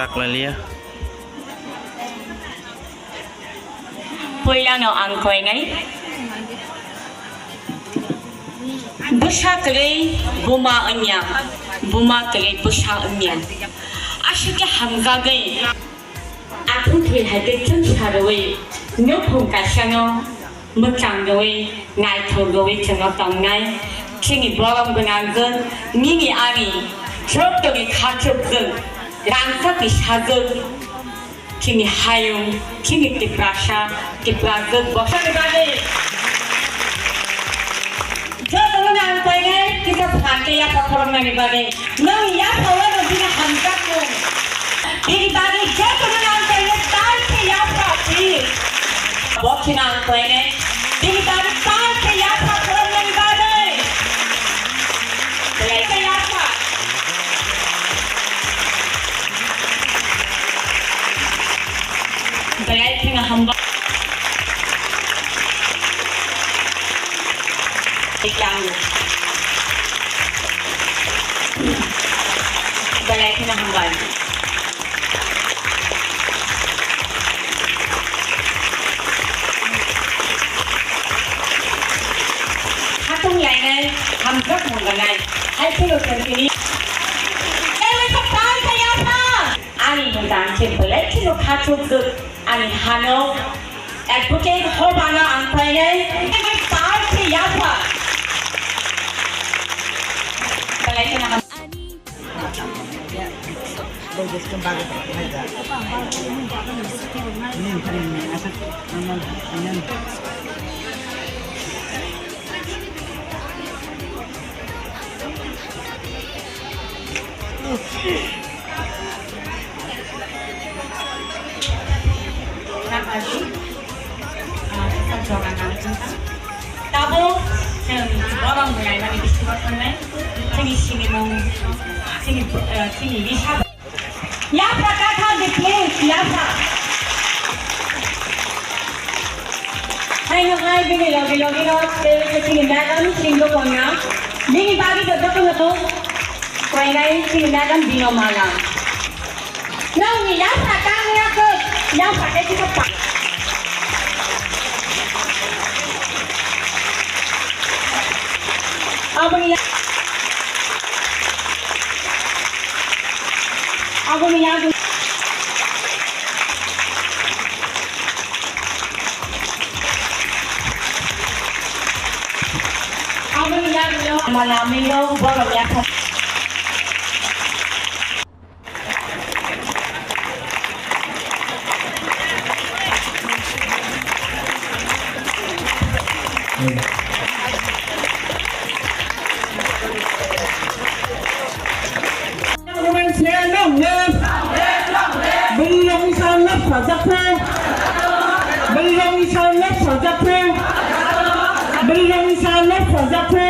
Chak Lailiya. Poilano ang koingay. Busa kagay buma kagay busa anya. Asyik hamgagay. Aku terhadap cengsaraway, nyopong kasano, mengcanggawe, ngai togawe cengotongai, kini borong benanggen, nini ani, jodohi kacupgen, rangsa bisagen, kini hayung, kini diprasa, dipragen, bosan dibalik. Jodoh nang pengen kita pakai apa korang nang dibalik, nang ya kawan kita hamgagmu, dibalik jodoh nang pengen tahu siapa sih. Walking on planet, think about it, fine, say yapa, from anybody. Say yapa. Bagay pinahamba. Iklang. Bagay pinahamba. Hatung lại ngay, hầm rất một lần này, hãy tiếp tục lầnนี้. Đây là tập tài thay áo pha. Anh muốn đàn trên bờ lết khi lúc hát chụp cực, anh Hano, em có cái hộp ăn ăn phải ngay, em phải tài thay áo pha. Đây là cái nào? Bagus kembali aja. Ini asal ini. Tabo, orang mulai lagi disebutkan, sini bisa. Ya prakata the place, ya pak. Hai ngai bini lagi sini dalam sini punya, bini bagi betul betul. Kau ini sini dalam bino malam. Nah ni ya prakata ya ke, ya pakai kita pak. Apa ni? Apa ni yang? Apa ni yang? Malam ni yo, Borok ya. Belum salah sajaku, belum salah sajaku, belum salah sajaku.